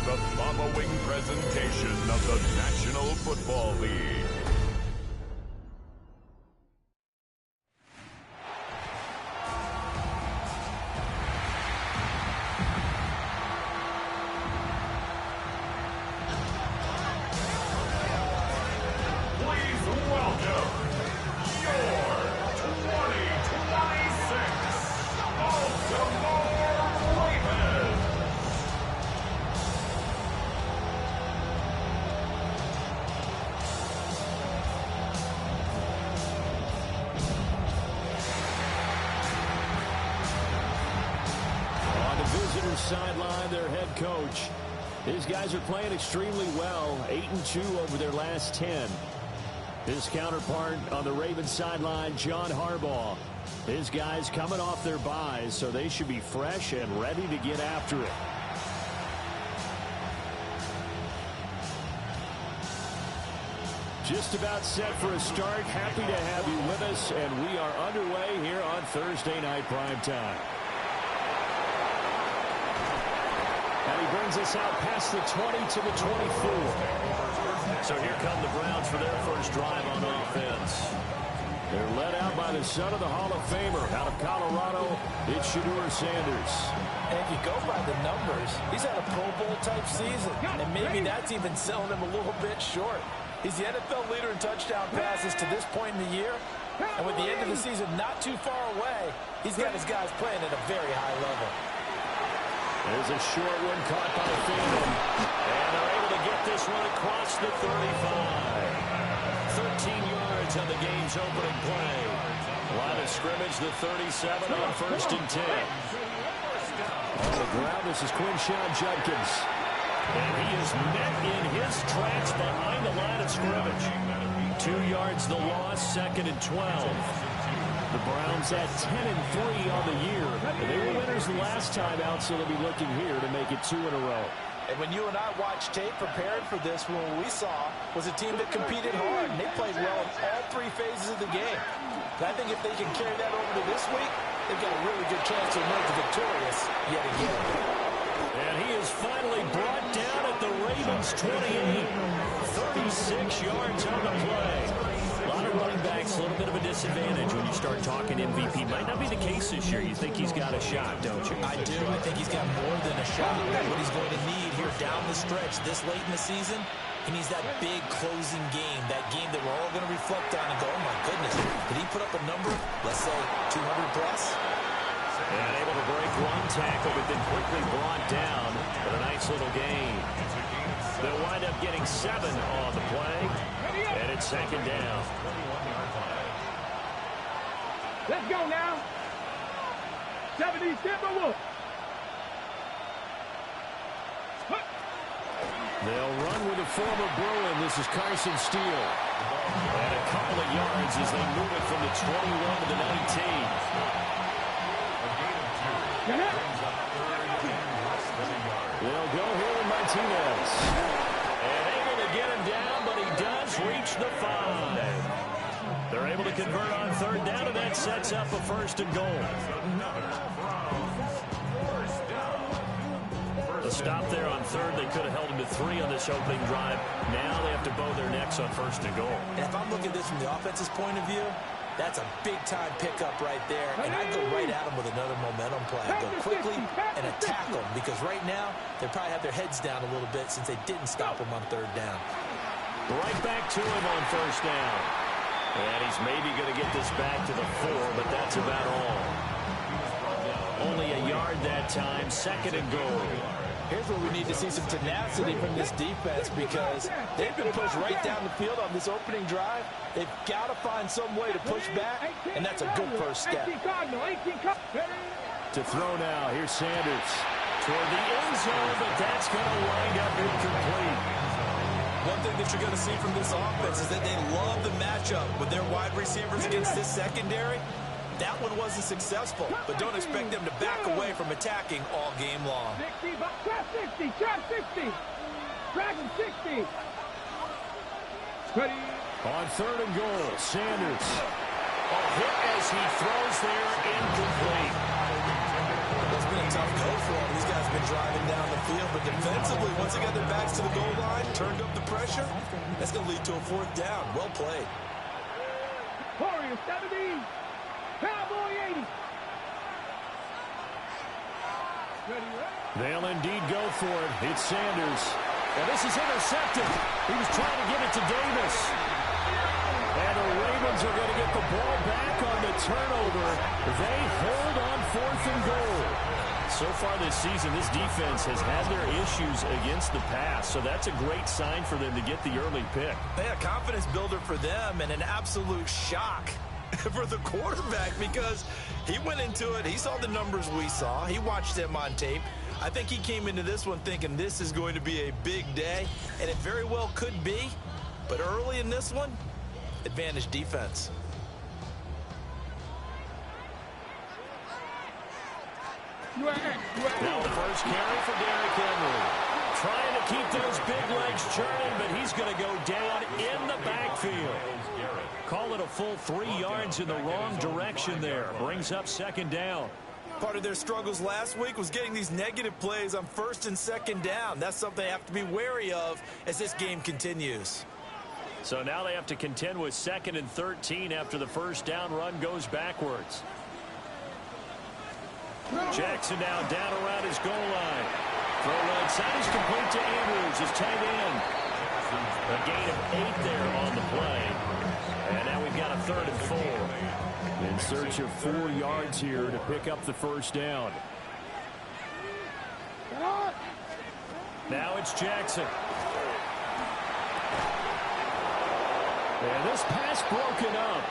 the following presentation of the National Football League. Sideline, their head coach. These guys are playing extremely well, 8-2 over their last 10. His counterpart on the Ravens sideline, John Harbaugh. His guys coming off their byes, so they should be fresh and ready to get after it. Just about set for a start. Happy to have you with us, and we are underway here on Thursday Night Primetime. And he brings us out past the 20 to the 24. So here come the Browns for their first drive on offense. They're led out by the son of the Hall of Famer out of Colorado. It's Shedeur Sanders. And if you go by the numbers, he's had a Pro Bowl type season. And maybe that's even selling him a little bit short. He's the NFL leader in touchdown passes to this point in the year. And with the end of the season not too far away, he's got his guys playing at a very high level. There's a short one caught by Phantom. And they're able to get this one across the 35. 13 yards on the game's opening play. Line of scrimmage, the 37 on 1st and 10. On the ground, this is Quinshon Judkins. And he is met in his tracks behind the line of scrimmage. 2 yards the loss, 2nd and 12. The Browns at 10-3 on the year. And they were winners the last time out, so they'll be looking here to make it 2 in a row. And when you and I watched tape prepared for this, what we saw was a team that competed hard, and they played well in all 3 phases of the game. And I think if they can carry that over to this week, they've got a really good chance to emerge victorious yet again. And he is finally brought down at the Ravens' 28. 36 yards on the play. A lot of running backs, a little bit of a disadvantage when you start talking MVP. Might not be the case this year. You think he's got a shot, don't you? I do. I think he's got more than a shot. What he's going to need here down the stretch this late in the season, he needs that big closing game, that game that we're all going to reflect on and go, oh, my goodness, did he put up a number, let's say, 200 plus? And able to break one tackle, but then quickly brought down. But a nice little gain. They'll wind up getting 7 on the play. And it's 2nd down. Let's go now. 70 Timberwolves. They'll run with a former Bruin. This is Carson Steele. And a couple of yards as they move it from the 21 to the 19. They'll go here with Martinez. And able to get him down, but he does reach the 5. They're able to convert on 3rd down, and that sets up a 1st and goal. The stop there on 3rd, they could have held him to 3 on this opening drive. Now they have to bow their necks on 1st and goal. And if I'm looking at this from the offense's point of view, that's a big-time pickup right there. And I go right at them with another momentum play. Go quickly and attack them because right now they probably have their heads down a little bit since they didn't stop them on 3rd down. Right back to him on 1st down. And he's maybe going to get this back to the 4, but that's about all. Only a yard that time, 2nd and goal. Here's where we need to see some tenacity from this defense because they've been pushed right down the field on this opening drive. They've got to find some way to push back, and that's a good first step. To throw now, here's Sanders. Toward the end zone, but that's going to wind up incomplete. One thing that you're going to see from this offense is that they love the matchup with their wide receivers against this secondary. That one wasn't successful, but don't expect them to back away from attacking all game long. 60, trap 60, trap 60. Dragon 60. Ready. On 3rd and goal, Sanders. A hit as he throws there, incomplete. It's been a tough go for him. These guys have been driving down the field, but defensively, defensively, once they got their backs to the goal line, turned up the pressure, that's going to lead to a 4th down. Well played. Warriors 70, Cowboy 80. Ready, ready. They'll indeed go for it. It's Sanders. And this is intercepted. He was trying to get it to Davis. And the Ravens are going to get the ball back on the turnover. They hold on 4th and goal. So far this season, this defense has had their issues against the pass. So that's a great sign for them to get the early pick. Yeah, confidence builder for them and an absolute shock for the quarterback because he went into it. He saw the numbers we saw. He watched them on tape. I think he came into this one thinking this is going to be a big day, and it very well could be. But early in this one, advantage defense. Now the first carry for Derrick Henry. Trying to keep those big legs churning, but he's going to go down in the backfield. Call it a full 3 yards in the wrong direction there. Brings up 2nd down. Part of their struggles last week was getting these negative plays on 1st and 2nd down. That's something they have to be wary of as this game continues. So now they have to contend with 2nd and 13 after the 1st down run goes backwards. Jackson now down around his goal line. Throw right side is complete to Andrews, his tight end. A gain of 8 there on the play. And now we've got a 3rd and 4. In search of 4 yards here to pick up the 1st down. Now it's Jackson. And this pass broken up.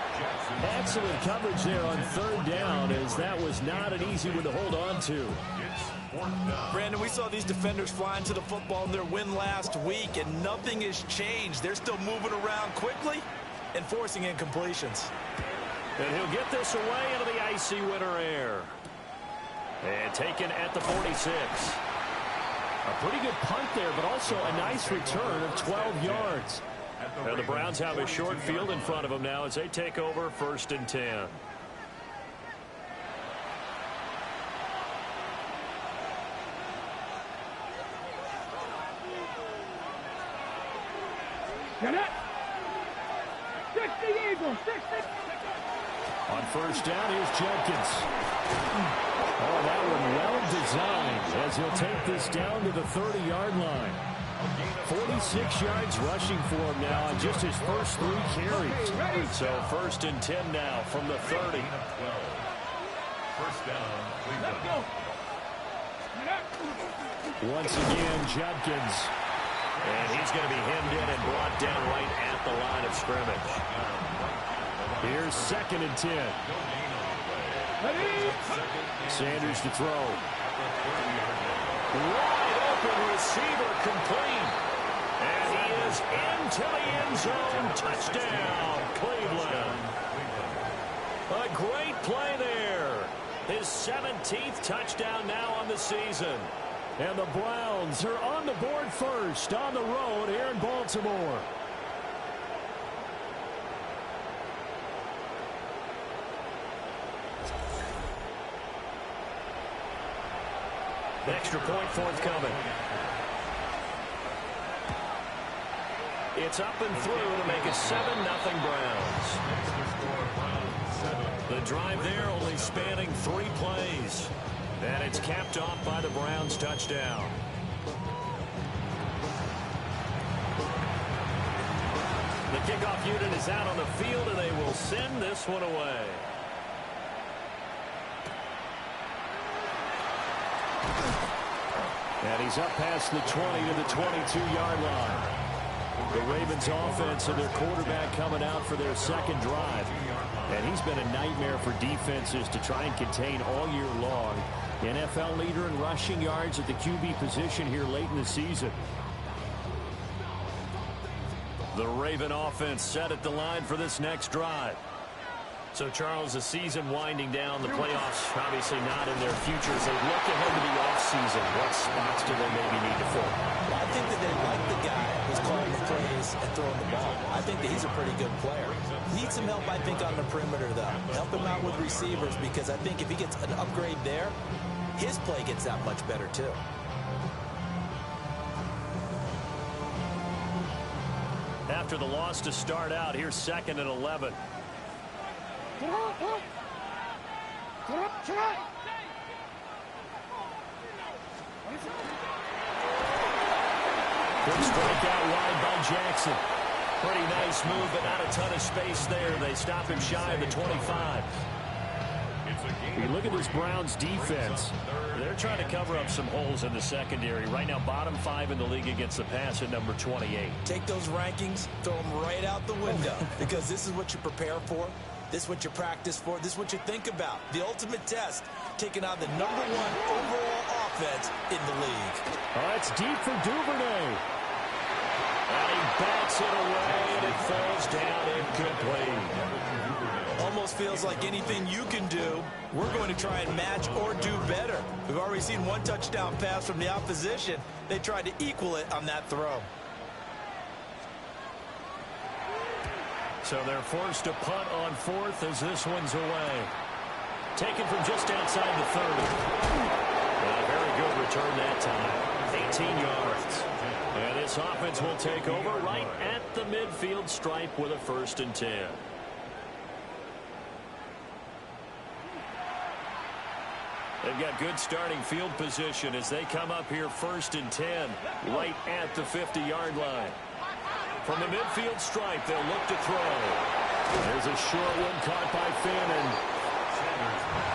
Excellent coverage there on 3rd down, as that was not an easy one to hold on to. Brandon, we saw these defenders flying to the football in their win last week, and nothing has changed. They're still moving around quickly and forcing incompletions. And he'll get this away into the icy winter air. And taken at the 46. A pretty good punt there, but also a nice return of 12 yards. And the Browns have a short field in front of them now as they take over 1st and 10. Get it. 60 Eagles, 60. On 1st down, here's Jenkins. Oh, that one well designed as he'll take this down to the 30-yard line. 46 yards rushing for him now on just his first 3 carries. So 1st and 10 now from the 30. Once again, Jenkins. And he's going to be hemmed in and brought down right at the line of scrimmage. Here's 2nd and 10. Sanders to throw. Wide open receiver complete. And he is into the end zone. Touchdown, Cleveland. A great play there. His 17th touchdown now on the season. And the Browns are on the board first on the road here in Baltimore. Extra point forthcoming. It's up and through to make it 7-0 Browns. The drive there only spanning 3 plays. And it's capped off by the Browns touchdown. The kickoff unit is out on the field, and they will send this one away. And he's up past the 20 to the 22-yard line. The Ravens offense and their quarterback coming out for their 2nd drive. And he's been a nightmare for defenses to try and contain all year long. NFL leader in rushing yards at the QB position here late in the season. The Raven offense set at the line for this next drive. So, Charles, the season winding down, the playoffs obviously not in their futures. They look ahead to the offseason. What spots do they maybe need to fill? Well, I think that they like the guy who's calling the plays and throwing the ball. I think that he's a pretty good player. Needs some help, I think, on the perimeter, though. Help him out with receivers, because I think if he gets an upgrade there, his play gets that much better, too. after the loss to start out. Here's 2nd and 11. Quick strike out wide by Jackson. Pretty nice move, but not a ton of space there. They stop him shy of the 25. You look at this Browns defense. They're trying to cover up some holes in the secondary. Right now, bottom 5 in the league against the pass at number 28. Take those rankings, throw them right out the window, because this is what you prepare for. This is what you practice for. This is what you think about. The ultimate test, taking on the #1 overall offense in the league. Oh, that's deep for Duvernay. And he bats it away, and it falls down incomplete. Almost feels like anything you can do, we're going to try and match or do better. We've already seen 1 touchdown pass from the opposition. They tried to equal it on that throw. So they're forced to punt on 4th as this one's away. Taken from just outside the 30. A very good return that time. 18 yards. And this offense will take over right at the midfield stripe with a 1st and 10. They've got good starting field position as they come up here 1st and 10 right at the 50-yard line. From the midfield stripe, they'll look to throw. There's a short one caught by Fannin.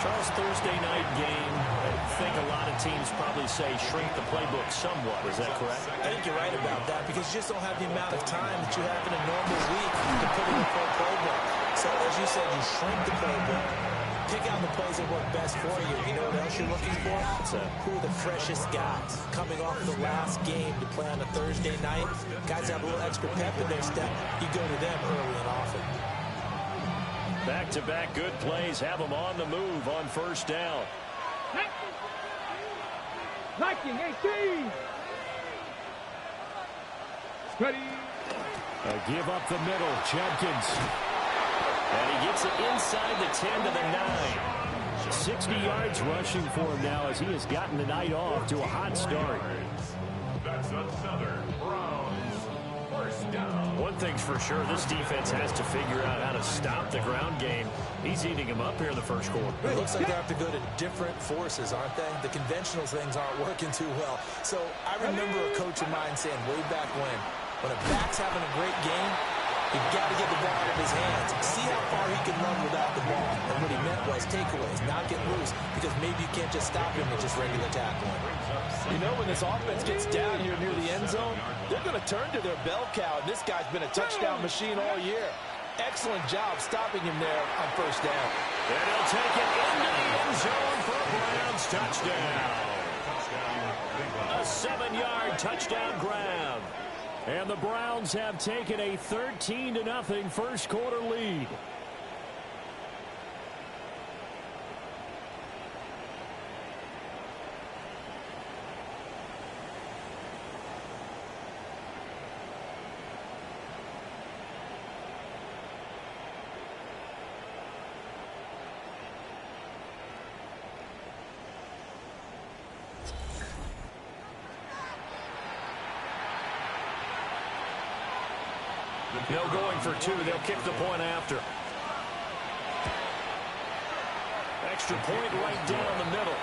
Charles, Thursday night game, I think a lot of teams probably say shrink the playbook somewhat. Is that correct? I think you're right about that because you just don't have the amount of time that you have in a normal week to put in a full playbook. So as you said, you shrink the playbook. Pick out the plays that work best for you. You know what else you're looking for? Who are the freshest guys coming off the last game to play on a Thursday night? Guys have a little extra pep in their step. You go to them early and often. Back-to-back good plays have them on the move on 1st down. Liking 18. Steady. A give up the middle. Jenkins. And he gets it inside the 10 to the 9. 60 yards rushing for him now as he has gotten the night off to a hot start. That's another Browns 1st down. One thing's for sure, this defense has to figure out how to stop the ground game. He's eating him up here in the 1st quarter. It looks like they have to go to different forces, aren't they? The conventional things aren't working too well. So I remember a coach of mine saying way back when a back's having a great game, you've got to get the ball out of his hands. See how far he can run without the ball. And what he meant was takeaways, not get loose, because maybe you can't just stop him with just regular tackling. You know, when this offense gets down here near the end zone, they're going to turn to their bell cow, and this guy's been a touchdown machine all year. Excellent job stopping him there on 1st down. And he'll take it into the end zone for a Browns touchdown. A 7-yard touchdown grab. And the Browns have taken a 13-0 1st quarter lead. No going for 2. They'll kick the point after. Extra point right down the middle.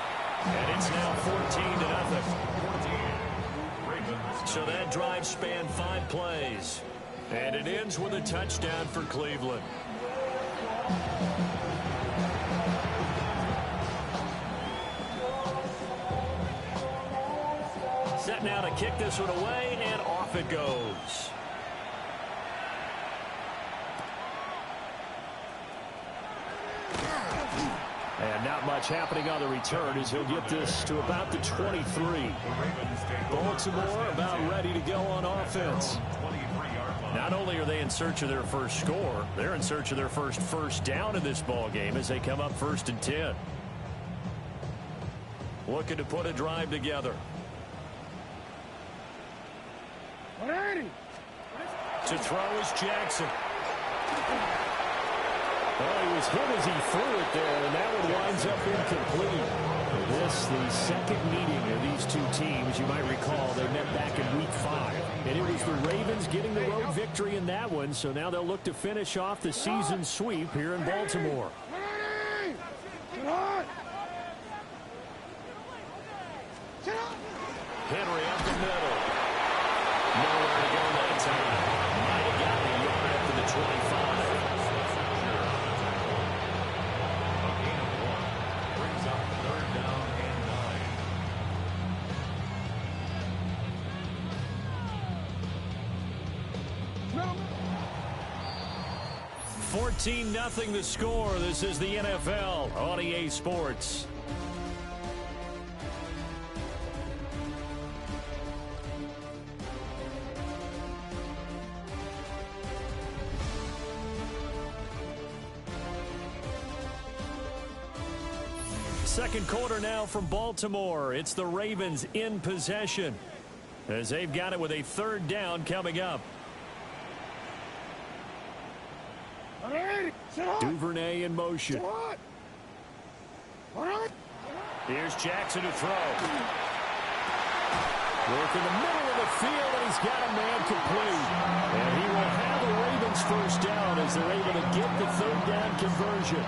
And it's now 14-0. So that drive spanned 5 plays. And it ends with a touchdown for Cleveland. Set now to kick this one away, and off it goes. And not much happening on the return as he'll get this to about the 23. Baltimore about ready to go on offense. Not only are they in search of their first score, they're in search of their first down in this ball game as they come up 1st and 10. Looking to put a drive together. 180. To throw is Jackson. Well, he was hit as he threw it there, and that one winds up incomplete. This, the second meeting of these two teams. You might recall they met back in Week 5, and it was the Ravens getting the road victory in that one, so now they'll look to finish off the season sweep here in Baltimore. Henry up the middle. Nowhere to go that time. Might have gotten a yard up to the 25. A gain of 1 brings up 3rd down and 9. 14-0 the score. This is the NFL on EA Sports. Second quarter now from Baltimore. It's the Ravens in possession as they've got it with a 3rd down coming up. Duvernay in motion. Here's Jackson to throw. Work in the middle of the field, and he's got a man complete. And he will have the Ravens 1st down as they're able to get the 3rd down conversion.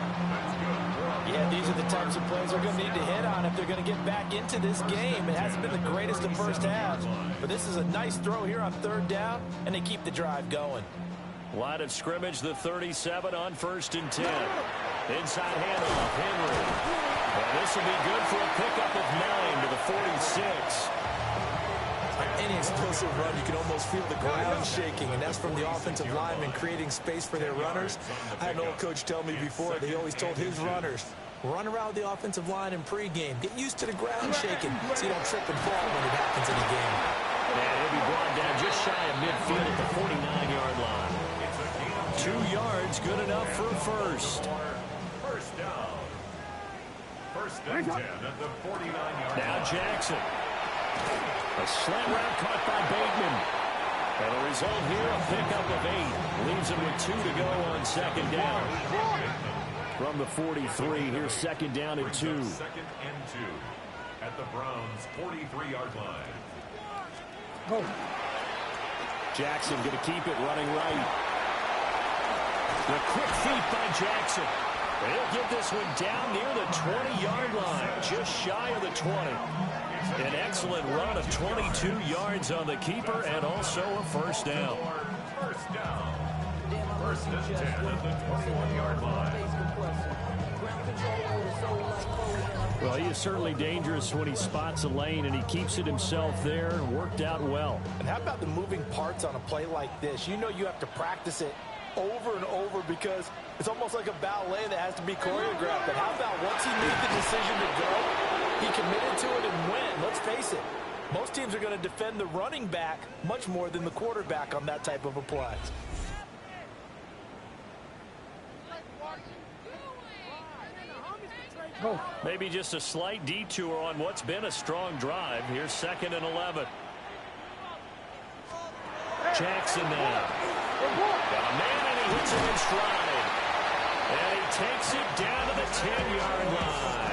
Yeah, these are the types of plays they're going to need to hit on if they're going to get back into this game. It hasn't been the greatest of first halves, but this is a nice throw here on 3rd down, and they keep the drive going. Line of scrimmage, the 37 on 1st and 10. Inside handoff, Henry. And this will be good for a pickup of 9 to the 46. On any explosive run, you can almost feel the ground shaking, and that's from the offensive linemen creating space for their runners. I had an old coach tell me before, they always told his runners, run around the offensive line in pregame. Get used to the ground shaking so you don't trip and fall when it happens in a game. And he'll be brought down just shy of midfield at the 49-yard line. 2 yards, good enough for a first.1st down. 1st and 10 at the 49-yard line. Now Jackson. A slant route caught by Bateman. And the result here, a pickup of 8. Leaves him with 2 to go on 2nd down. From the 43, here's 2nd down and 2. 2nd and 2 at the Browns' 43-yard line. Jackson going to keep it running right. The quick feet by Jackson. He'll get this one down near the 20-yard line, just shy of the 20. An excellent run of 22 yards on the keeper and also a 1st down. 1st down. 1st and 10 at the 21-yard line. Well, he is certainly dangerous when he spots a lane, and he keeps it himself there. Worked out well. And how about the moving parts on a play like this? You know you have to practice it over and over because it's almost like a ballet that has to be choreographed. But how about once he made the decision to go, he committed to it and went. Let's face it, most teams are going to defend the running back much more than the quarterback on that type of a play. Maybe just a slight detour on what's been a strong drive. Here's 2nd and 11. Jackson now. Got a man, and he hits him in stride. And he takes it down to the 10-yard line.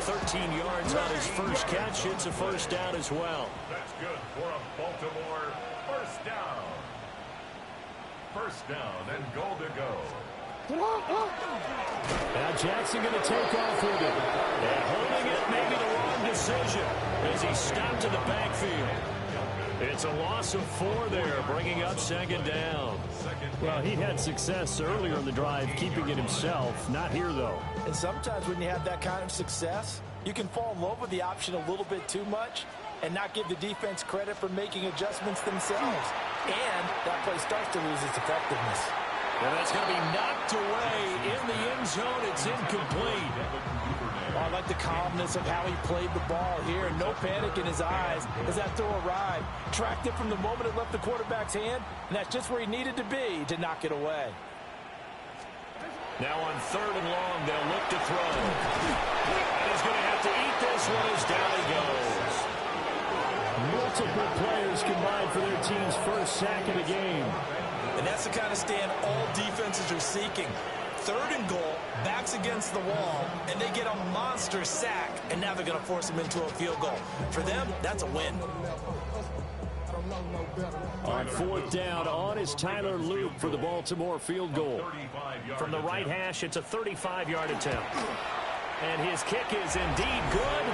13 yards on his first catch. It's a 1st down as well. That's good for a Baltimore 1st down. 1st down and goal to go. Now Jackson going to take off with it. And holding it may be the wrong decision as he stopped in the backfield. It's a loss of 4 there, bringing up 2nd down. Well, he had success earlier in the drive, keeping it himself. Not here, though. And sometimes when you have that kind of success, you can fall in love with the option a little bit too much and not give the defense credit for making adjustments themselves. And that play starts to lose its effectiveness. And that's going to be knocked away in the end zone. It's incomplete. Oh, I like the calmness of how he played the ball here. No panic in his eyes as that throw arrived. Tracked it from the moment it left the quarterback's hand, and that's just where he needed to be to knock it away. Now on 3rd and long, they'll look to throw. And he's going to have to eat this one as down he goes. Multiple players combined for their team's first sack of the game. And that's the kind of stand all defenses are seeking. 3rd and goal, backs against the wall, and they get a monster sack, and now they're going to force them into a field goal. For them, that's a win. On fourth down, on is Tyler Luke for the Baltimore field goal. From the right hash, it's a 35-yard attempt. And his kick is indeed good.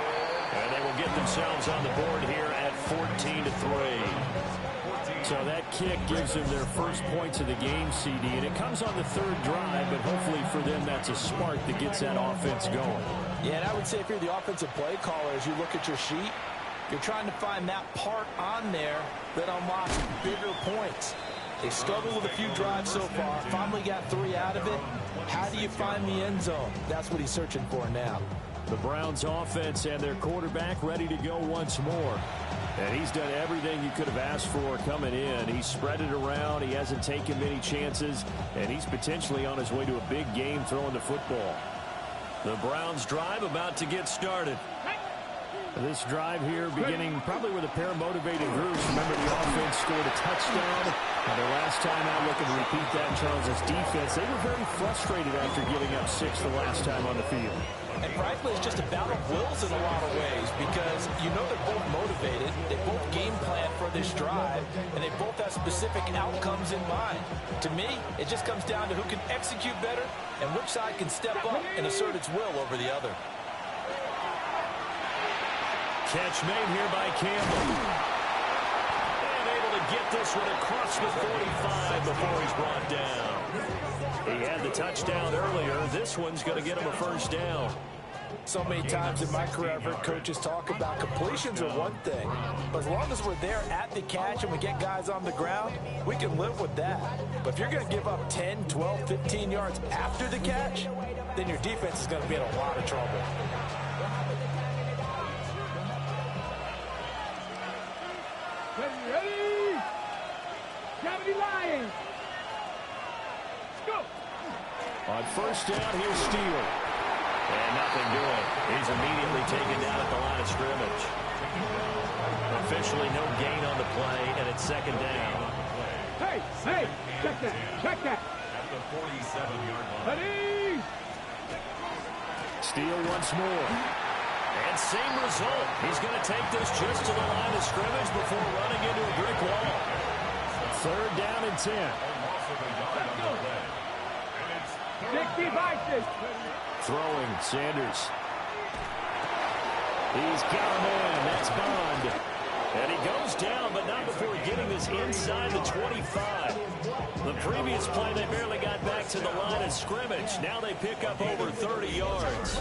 And they will get themselves on the board here at 14-3. So that kick gives them their first points of the game, CD. And it comes on the third drive, but hopefully for them that's a spark that gets that offense going. Yeah, and I would say if you're the offensive play caller, as you look at your sheet, you're trying to find that part on there that unlocks bigger points. They struggled with a few drives so far, finally got 3 out of it. How do you find the end zone? That's what he's searching for now. The Browns offense and their quarterback ready to go once more. And he's done everything you could have asked for coming in. He's spread it around. He hasn't taken many chances. And he's potentially on his way to a big game throwing the football. The Browns drive about to get started. This drive here beginning probably with a pair of motivated groups. Remember, the offense scored a touchdown. Their last time out, looking to repeat that in Charles' defense. They were very frustrated after giving up 6 the last time on the field. And frankly, it's just a battle of wills in a lot of ways because you know they're both motivated. They both game plan for this drive, and they both have specific outcomes in mind. To me, it just comes down to who can execute better and which side can step up and assert its will over the other. Catch made here by Campbell. And able to get this one across the 45 before he's brought down. He had the touchdown earlier. This one's going to get him a first down. So many times in my career, I've heard coaches talk about completions are one thing. But as long as we're there at the catch and we get guys on the ground, we can live with that. But if you're going to give up 10, 12, 15 yards after the catch, then your defense is going to be in a lot of trouble. Ready? Gravity Lions. Go. On first down, here's Steele. And nothing doing. He's immediately taken down at the line of scrimmage. Officially no gain on the play, and it's second down. Hey, check that. At the 47-yard line. Ready? Steele once more. And same result. He's going to take this just to the line of scrimmage before running into a brick wall. Third down and 10. Let's go. 65. Throwing, Sanders. He's got him in. That's Bond. And he goes down, but not before getting this inside the 25. The previous play, they barely got back to the line of scrimmage. Now they pick up over 30 yards.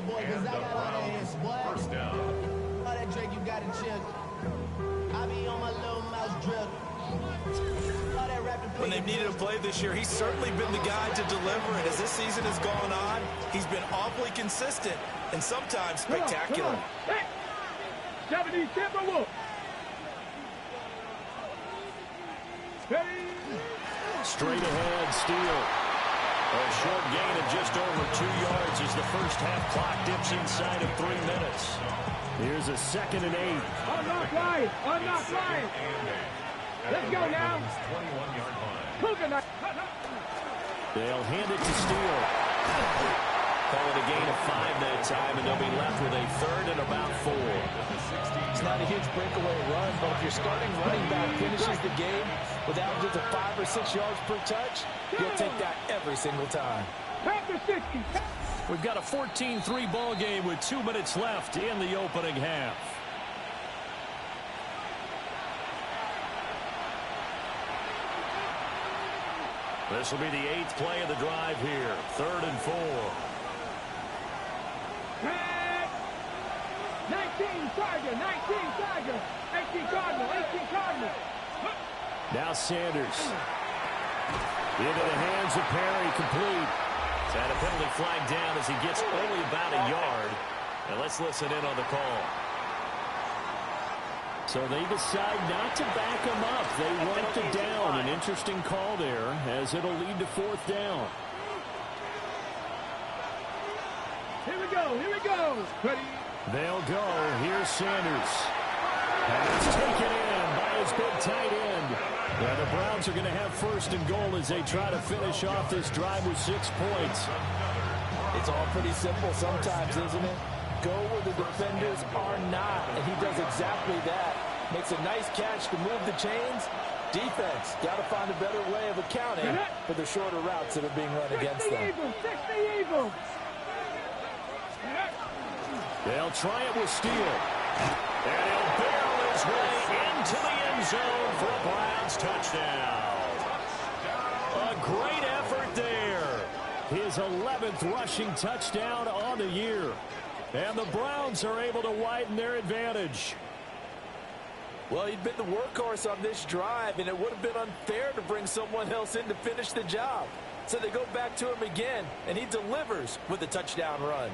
And the Browns first down. When they've needed a play this year, he's certainly been the guy to deliver it. As this season has gone on, he's been awfully consistent and sometimes spectacular. Hey, 70 Timberwolves. Ready? Straight ahead, Steele. A short gain of just over 2 yards as the first half clock dips inside of 3 minutes. Here's a 2nd and 8. Unlock line. Let's go now. 21-yard line. Coconut. They'll hand it to Steele. Call it a gain of 5 that time, and they'll be left with a third and about 4. It's not a huge breakaway run, but if your starting running back finishes the game with averages of 5 or 6 yards per touch, you'll take that every single time. Panther 60. We've got a 14-3 ball game with 2 minutes left in the opening half. This will be the 8th play of the drive here. 3rd and 4. 19 Tiger. 18 Cardinal. Now Sanders. Into the hands of Perry, complete. He's had a penalty flag down as he gets only about a yard. And let's listen in on the call. So they decide not to back him up. They want the down. An interesting call there as it'll lead to 4th down. Here we go. Ready? They'll go. Here's Sanders. And it's taken in by his big tight end. Now the Browns are going to have 1st and goal as they try to finish off this drive with 6 points. It's all pretty simple sometimes, isn't it? Go where the defenders are not, and he does exactly that. Makes a nice catch to move the chains. Defense, got to find a better way of accounting for the shorter routes that are being run against them. They'll try it with Steele. And he'll barrel his way into the end zone for a Browns touchdown. A great effort there. His 11th rushing touchdown on the year. And the Browns are able to widen their advantage. Well, he'd been the workhorse on this drive, and it would have been unfair to bring someone else in to finish the job. So they go back to him again, and he delivers with a touchdown run.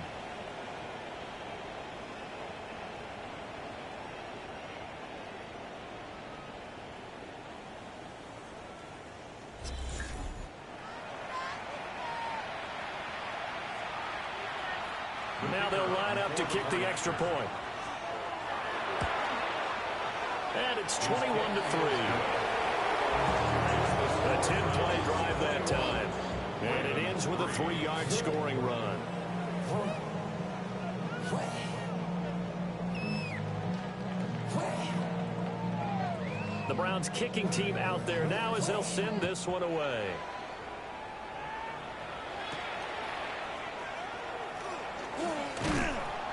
Now they'll line up to kick the extra point. And it's 21-3. A 10-play drive that time. And it ends with a 3-yard scoring run. The Browns kicking team out there now as they'll send this one away.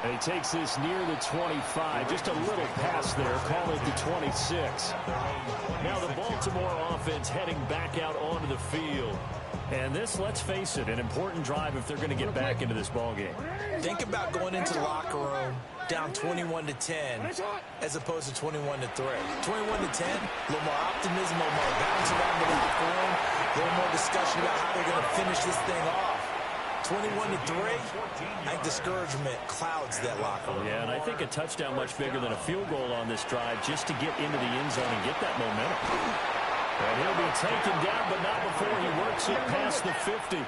And he takes this near the 25. Just a little pass there. Call it the 26. Now the Baltimore offense heading back out onto the field. And this, let's face it, an important drive if they're going to get back into this ballgame. Think about going into the locker room down 21-10 as opposed to 21-3. 21-10, a little more optimism, a little more bounce around the locker room, a little more discussion about how they're going to finish this thing off. 21-3, I think discouragement clouds that locker room. Yeah, and I think a touchdown much bigger than a field goal on this drive just to get into the end zone and get that momentum. And he'll be taken down, but not before he works it past the 50.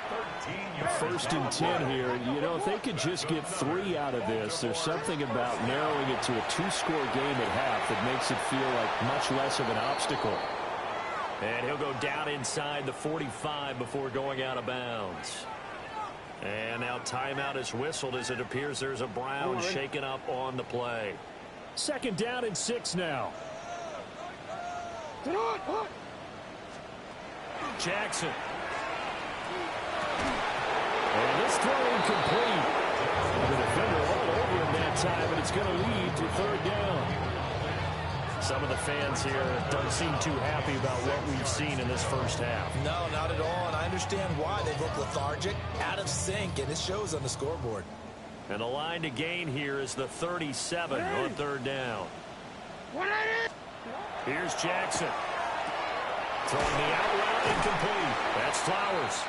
First and 10 here. You know, if they could just get 3 out of this, there's something about narrowing it to a 2-score game at half that makes it feel like much less of an obstacle. And he'll go down inside the 45 before going out of bounds. And now timeout is whistled as it appears there's a Brown shaken up on the play. 2nd down and 6 now. Jackson. And this throw incomplete. The defender all over him that time, and it's going to lead to 3rd down. Some of the fans here don't seem too happy about what we've seen in this first half. No, not at all, and I understand why. They look lethargic, out of sync, and it shows on the scoreboard. And the line to gain here is the 37 on 3rd down. Here's Jackson. Throwing the out route incomplete. That's Flowers.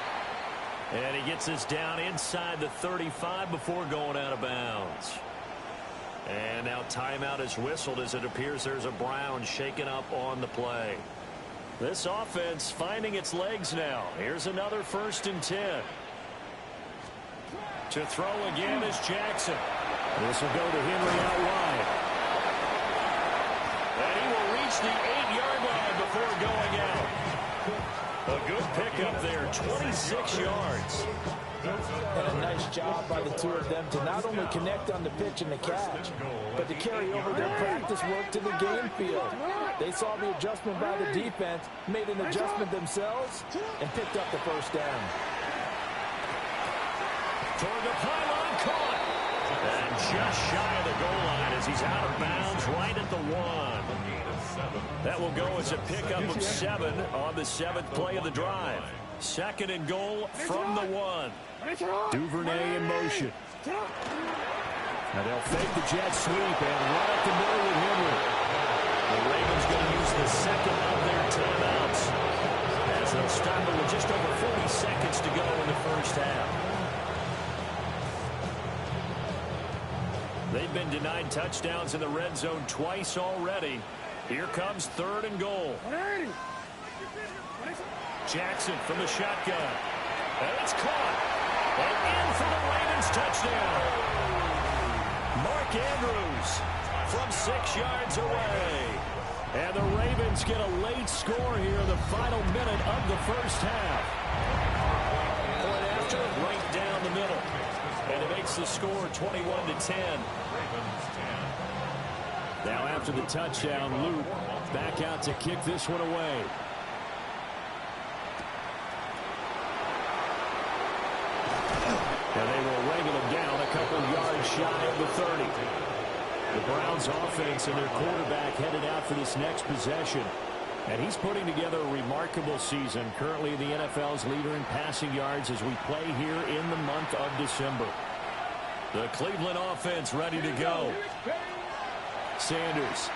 And he gets this down inside the 35 before going out of bounds. And now timeout is whistled as it appears there's a Brown shaken up on the play. This offense finding its legs now. Here's another 1st and 10. To throw again is Jackson. This will go to Henry out wide. And he will reach the 8-yard line before going out. A good pickup there, 26 yards. And a nice job by the two of them to not only connect on the pitch and the catch, but to carry over their practice work to the game field. They saw the adjustment by the defense, made an adjustment themselves, and picked up the 1st down. Toward the pylon, caught. And just shy of the goal line as he's out of bounds right at the 1. That will go as a pickup of 7 on the 7th play of the drive. 2nd and goal from the 1. Duvernay in motion. Now they'll fake the jet sweep and right up the middle with Henry. The Ravens going to use the 2nd of their timeouts as they'll stop it with just over 40 seconds to go in the first half. They've been denied touchdowns in the red zone twice already. Here comes 3rd and goal. Jackson from the shotgun. And it's caught. And in for the Ravens touchdown. Mark Andrews from 6 yards away. And the Ravens get a late score here in the final minute of the first half. Point after, right down the middle. And it makes the score 21-10. Now after the touchdown, Luke back out to kick this one away. And they will wrangle him down a couple yards shy of the 30. The Browns offense and their quarterback headed out for this next possession. And he's putting together a remarkable season. Currently the NFL's leader in passing yards as we play here in the month of December. The Cleveland offense ready to go. Sanders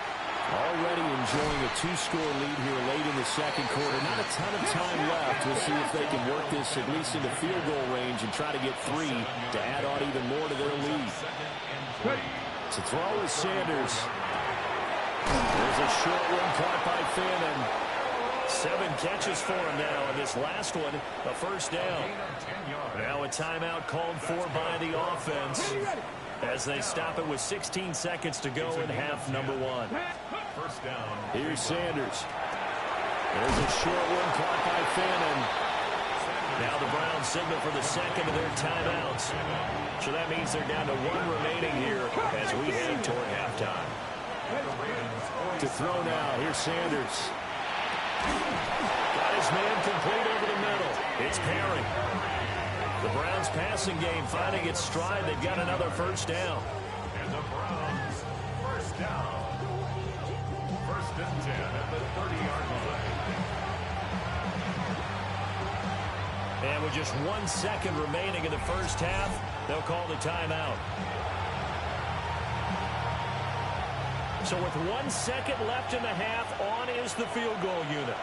already enjoying a 2-score lead here late in the second quarter. Not a ton of time left. We'll see if they can work this at least into field goal range and try to get 3 to add on even more to their lead. To throw is Sanders. There's a short one caught by Finn, and 7 catches for him now. And this last one, a first down. Now a timeout called for by the offense as they stop it with 16 seconds to go in half number 1. First down. Here's Sanders. There's a short one caught by Finn, and now the Browns signal for the second of their timeouts. So that means they're down to 1 remaining here as we head toward halftime. To throw now, here's Sanders. Got his man complete over the middle. It's Perry. The Browns passing game finding its stride. They've got another first down. And the Browns first down. First and 10 at the 30-yard line. And with just 1 second remaining in the first half, they'll call the timeout. So with 1 second left in the half, on is the field goal unit.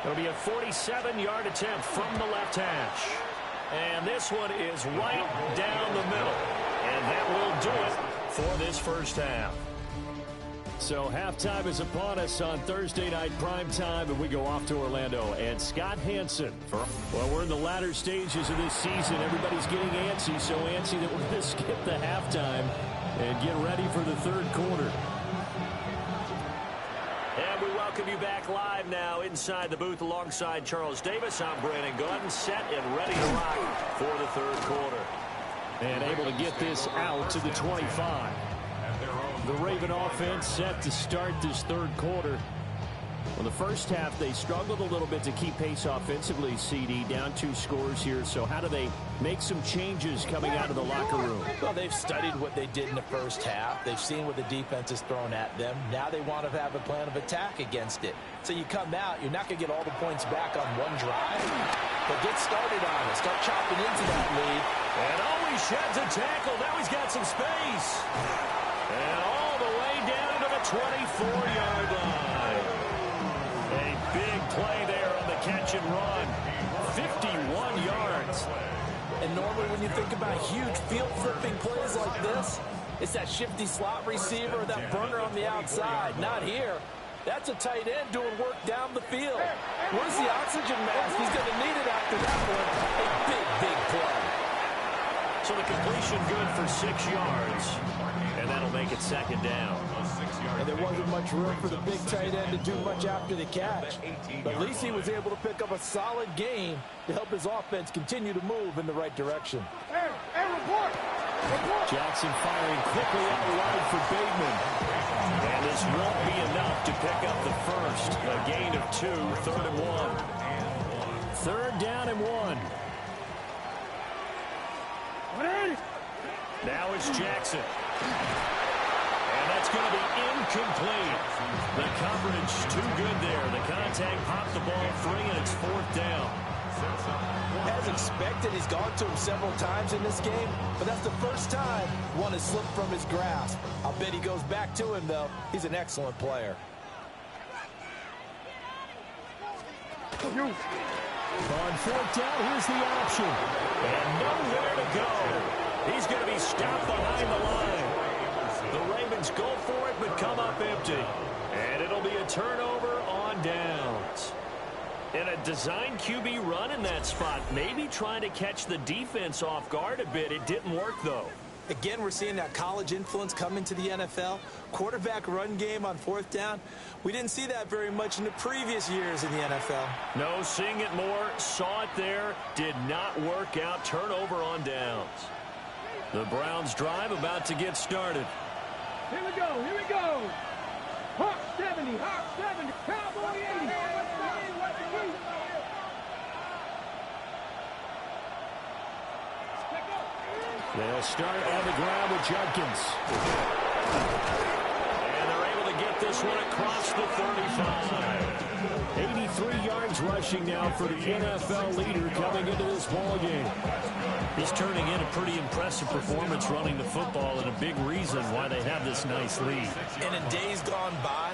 It'll be a 47-yard attempt from the left hash. And this one is right down the middle. And that will do it for this first half. So halftime is upon us on Thursday night primetime, and we go off to Orlando. And Scott Hansen. Well, we're in the latter stages of this season. Everybody's getting antsy, so antsy that we're going to skip the halftime and get ready for the third quarter. And we welcome you back live now inside the booth alongside Charles Davis. I'm Brandon Gordon, set and ready to rock for the third quarter. And able to get this out to the 25. The Raven offense set to start this third quarter. Well, the first half, they struggled a little bit to keep pace offensively, CD, down 2 scores here. So how do they make some changes coming out of the locker room? Well, they've studied what they did in the first half. They've seen what the defense has thrown at them. Now they want to have a plan of attack against it. So you come out, you're not going to get all the points back on one drive, but get started on it. Start chopping into that lead. And always sheds a tackle. Now he's got some space. And all the way down to the 24-yard line. A big play there on the catch and run. 51 yards. And normally when you think about huge field-flipping plays like this, it's that shifty slot receiver or that burner on the outside. Not here. That's a tight end doing work down the field. Where's the oxygen mask? He's going to need it after that one. A big, big play. So the completion good for 6 yards. And that'll make it second down. And there wasn't much room for the big tight end to do much after the catch. But at least he was able to pick up a solid gain to help his offense continue to move in the right direction. Hey, report! Jackson firing quickly out wide for Bateman. And this won't be enough to pick up the first. A gain of 2, 3rd and 1. 3rd down and 1. Now it's Jackson. And that's going to be incomplete. The coverage too good there. The contact popped the ball free, and it's 4th down. As expected, he's gone to him several times in this game, but that's the first time one has slipped from his grasp. I'll bet he goes back to him, though. He's an excellent player. On 4th down, here's the option. And nowhere to go. He's going to be stopped behind the line. The Ravens go for it, but come up empty. And it'll be a turnover on downs. And a design QB run in that spot. Maybe trying to catch the defense off guard a bit. It didn't work, though. Again, we're seeing that college influence come into the NFL. Quarterback run game on 4th down. We didn't see that very much in the previous years in the NFL. No, seeing it more. Saw it there. Did not work out. Turnover on downs. The Browns drive about to get started. Here we go, here we go. Hawk 70, Cowboy 80. They'll start on the ground with Judkins. And they're able to get this one across the 35. 83 yards rushing now for the NFL leader coming into this ballgame. He's turning in a pretty impressive performance running the football, and a big reason why they have this nice lead. And in days gone by,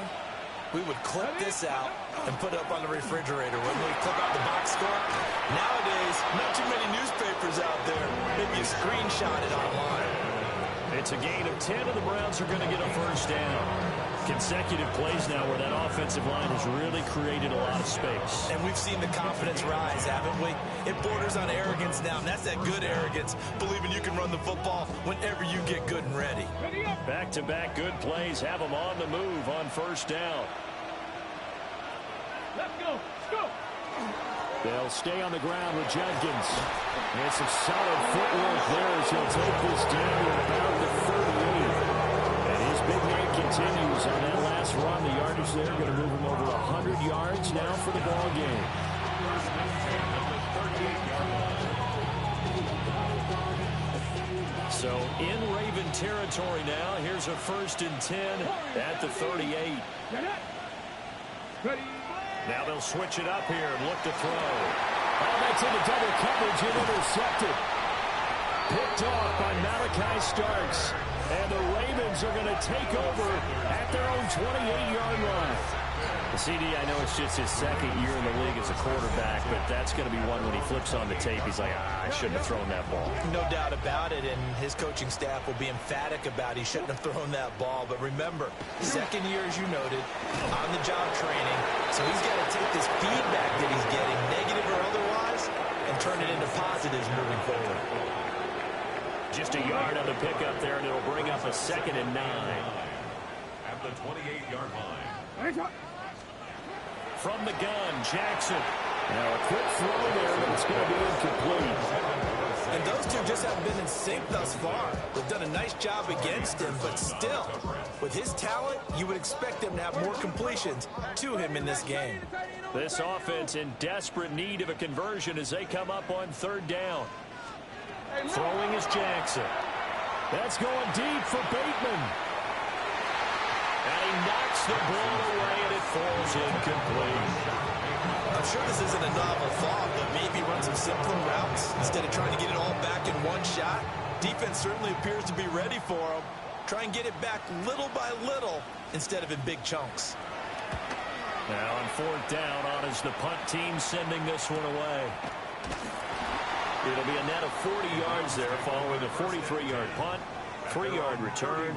we would clip this out and put it up on the refrigerator. Wouldn't we clip out the box score? Nowadays, not too many newspapers out there. Maybe you screenshot it online. It's a gain of 10, and the Browns are going to get a first down. Consecutive plays now where that offensive line has really created a lot of space. And we've seen the confidence rise, haven't we? It borders on arrogance now, and that's that good arrogance, believing you can run the football whenever you get good and ready. Back-to-back good plays have them on the move on first down. Let's go. Let's go. They'll stay on the ground with Judkins. And some solid footwork there as he'll take this down to about the 38. And his big night continues on that last run. The yardage there going to move him over 100 yards now for the ball game. So in Raven territory now. Here's a 1st and 10 at the 38. Ready. Now they'll switch it up here and look to throw. Oh, that's into double coverage and intercepted. Picked off by Malachi Starks. And the Ravens are going to take over at their own 28-yard line. CD, I know it's just his second year in the league as a quarterback, but that's going to be one when he flips on the tape. He's like, I shouldn't have thrown that ball. No doubt about it, and his coaching staff will be emphatic about he shouldn't have thrown that ball. But remember, second year, as you noted, on-the-job training. So he's got to take this feedback that he's getting, negative or otherwise, and turn it into positives moving forward. Just a yard on the pickup there, and it'll bring up a 2nd and 9. At the 28-yard line. From the gun, Jackson. Now a quick throw there, but it's going to be incomplete. And those two just haven't been in sync thus far. They've done a nice job against him, but still, with his talent, you would expect him to have more completions to him in this game. This offense in desperate need of a conversion as they come up on 3rd down. Throwing is Jackson. That's going deep for Bateman. And he knocks the ball away, and it falls incomplete. I'm sure this isn't a novel thought, but maybe run some simpler routes instead of trying to get it all back in one shot. Defense certainly appears to be ready for him. Try and get it back little by little instead of in big chunks. Now on 4th down, on is the punt team sending this one away. It'll be a net of 40 yards there following a 43-yard punt, 3-yard return,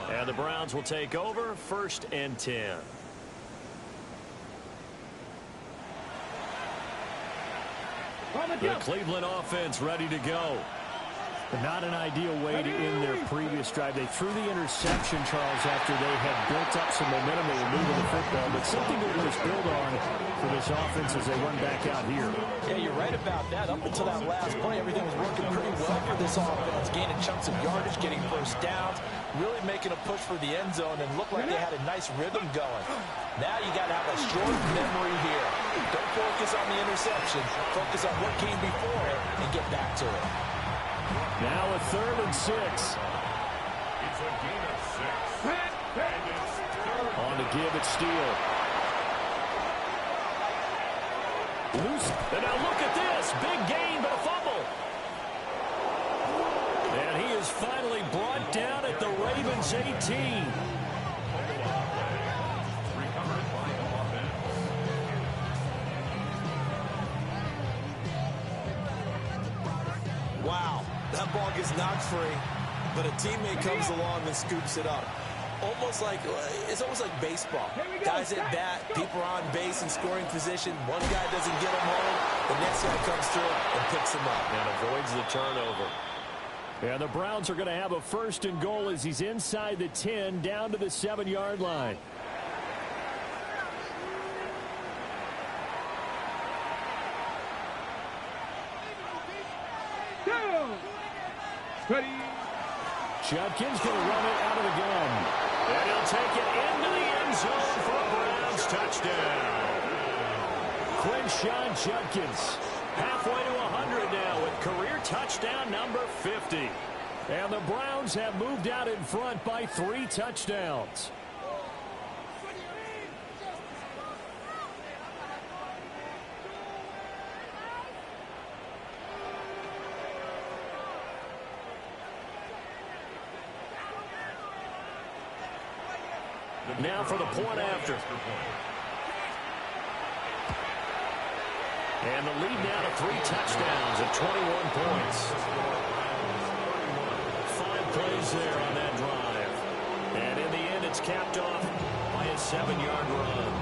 and the Browns will take over 1st and 10. The Cleveland offense ready to go. But not an ideal way to end their previous drive. They threw the interception, Charles, after they had built up some momentum. They were moving the football, but something that was built on for this offense as they run back out here. Yeah, you're right about that. Up until that last play, everything was working pretty well for this offense. Gaining chunks of yardage, getting first downs, really making a push for the end zone, and looked like they had a nice rhythm going. Now you got to have a short memory here. Don't focus on the interception. Focus on what came before it and get back to it. Now a 3rd and 6. It's a gain of 6. And it's 3rd. On to give it Steele. Loose. And now look at this. Big gain, but a fumble. And he is finally brought down at the Ravens 18. Wow, that ball gets knocked free, but a teammate comes along and scoops it up. It's almost like baseball. Guys at bat, people are on base in scoring position. One guy doesn't get him home. The next guy comes through and picks him up. And avoids the turnover. Yeah, the Browns are going to have a 1st and goal as he's inside the 10, down to the 7-yard line. Ready. Judkins going to run it out of the gun. And he'll take it into the end zone for a Browns touchdown. Quinshon Judkins, halfway to 100 now with career touchdown number 50. And the Browns have moved out in front by 3 touchdowns. Now for the point after. And the lead now to 3 touchdowns at 21 points. 5 plays there on that drive. And in the end, it's capped off by a 7-yard run.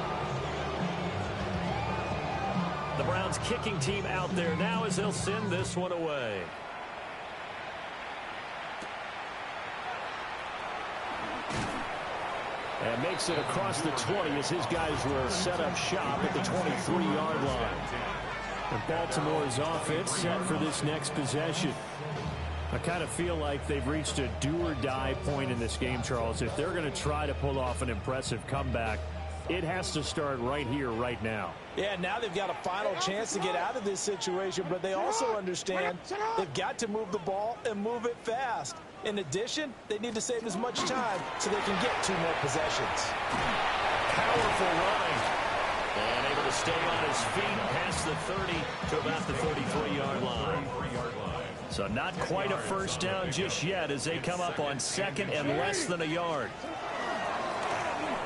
The Browns kicking team out there now as they'll send this one away. And makes it across the 20 as his guys will set up shop at the 23-yard line. And Baltimore's offense set for this next possession. I kind of feel like they've reached a do-or-die point in this game, Charles. If they're going to try to pull off an impressive comeback, it has to start right here, right now. Yeah, now they've got a final chance to get out of this situation, but they also understand they've got to move the ball and move it fast. In addition, they need to save as much time so they can get 2 more possessions. Powerful running. And able to stay on his feet past the 30 to about the 33-yard line. So not quite a first down just yet as they come up on 2nd and less than a yard.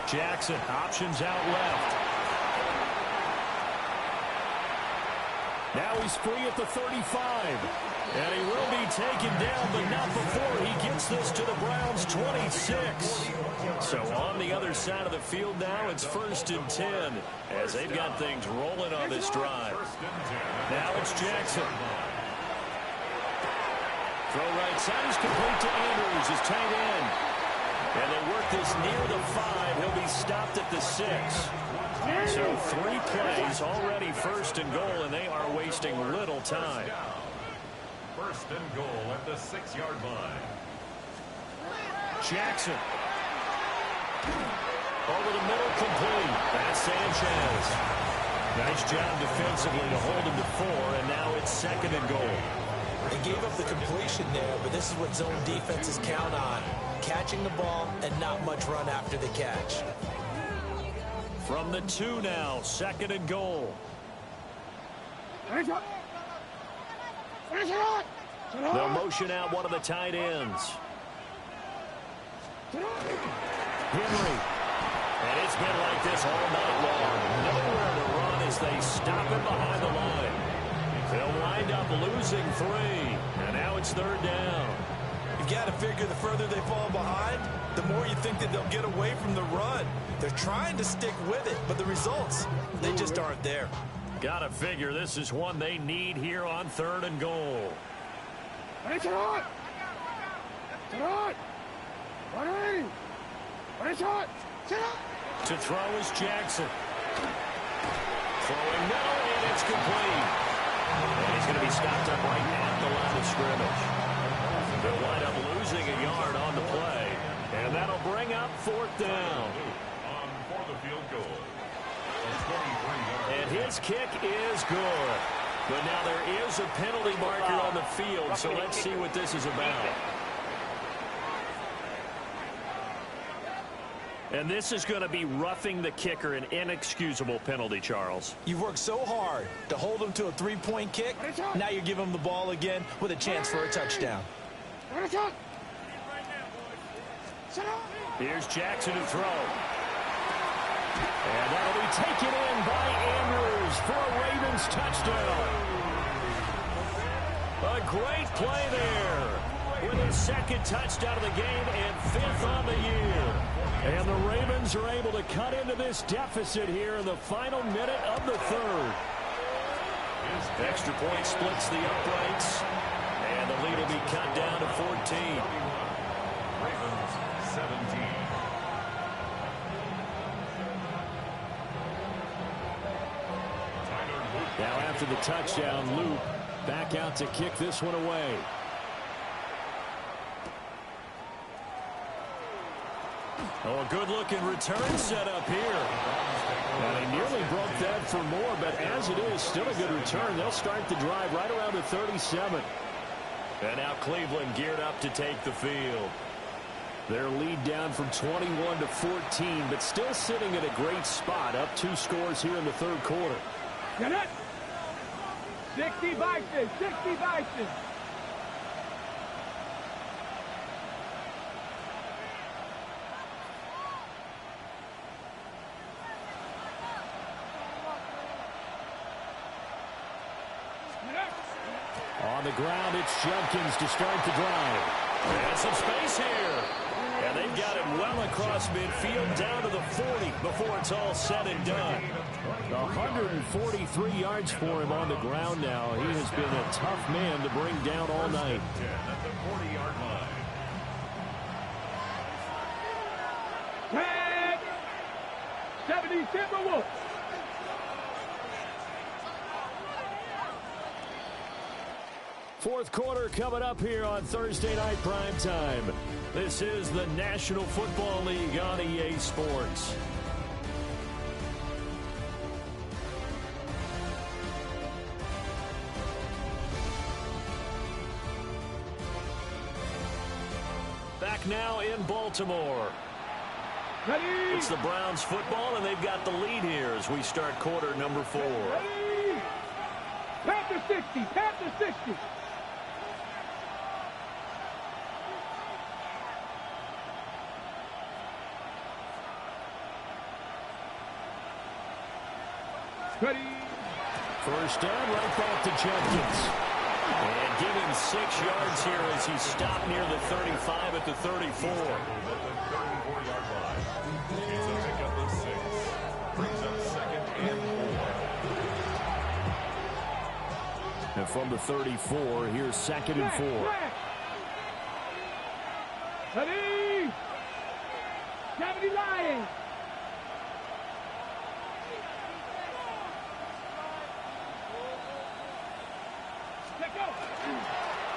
Jackson options out left. Now he's free at the 35. And he will be taken down, but not before he gets this to the Browns' 26. So on the other side of the field now, it's 1st and 10 as they've got things rolling on this drive. Now it's Jackson. Throw right side is complete to Andrews, his tight end. And they work this near the 5. He'll be stopped at the 6. So 3 plays already 1st and goal, and they are wasting little time. 1st and goal at the 6-yard line. Jackson. Over the middle, complete. That's Sanchez. Nice job defensively to hold him to 4, and now it's 2nd and goal. They gave up the completion there, but this is what zone defenses count on. Catching the ball and not much run after the catch. From the 2 now, 2nd and goal. They'll motion out one of the tight ends. Henry. And it's been like this all night long. Nowhere to run as they stop him behind the line. They'll wind up losing 3. And now it's 3rd down. You've got to figure the further they fall behind, the more you think that they'll get away from the run. They're trying to stick with it, but the results, they just aren't there. Gotta figure this is one they need here on 3rd and goal. To throw is Jackson. Throwing middle, and it's complete. And he's going to be stopped up right at the line of scrimmage. They'll wind up losing a yard on the play. And that'll bring up 4th down. For the field goal. And his kick is good. But now there is a penalty marker on the field, so let's see what this is about. And this is going to be roughing the kicker, an inexcusable penalty, Charles. You've worked so hard to hold them to a 3-point kick. Now you give them the ball again with a chance for a touchdown. Here's Jackson to throw. And that'll be taken in by Andrews for a Ravens touchdown. A great play there with his 2nd touchdown of the game and 5th on the year. And the Ravens are able to cut into this deficit here in the final minute of the 3rd. Extra point splits the uprights. And the lead will be cut down to 14. Ravens 17. Now after the touchdown, Luke back out to kick this one away. Oh, a good-looking return set up here. And he nearly broke that for more, but as it is, still a good return. They'll start the drive right around the 37. And now Cleveland geared up to take the field. Their lead down from 21 to 14, but still sitting at a great spot, up 2 scores here in the third quarter. Get it? 60 Vikings, 60 Vikings. On the ground, it's Jenkins to start the drive. And some space here. And they've got him well across midfield down to the 40 before it's all said and done. 143 yards for him on the ground now. He has been a tough man to bring down all night. At the 40-yard line. 70 Timberwolves. Fourth quarter coming up here on Thursday Night Primetime. This is the National Football League on EA Sports. Back now in Baltimore. Ready? It's the Browns football, and they've got the lead here as we start quarter number 4. Ready? Panther 60, Panther 60. Ready? First down, right back to Jenkins. And give him 6 yards here as he stopped near the 35 at the 34. At the 34-yard line. It's a pickup of 6. Brings up second and 4. And from the 34, here's second and 4. Ready? 70 Lions.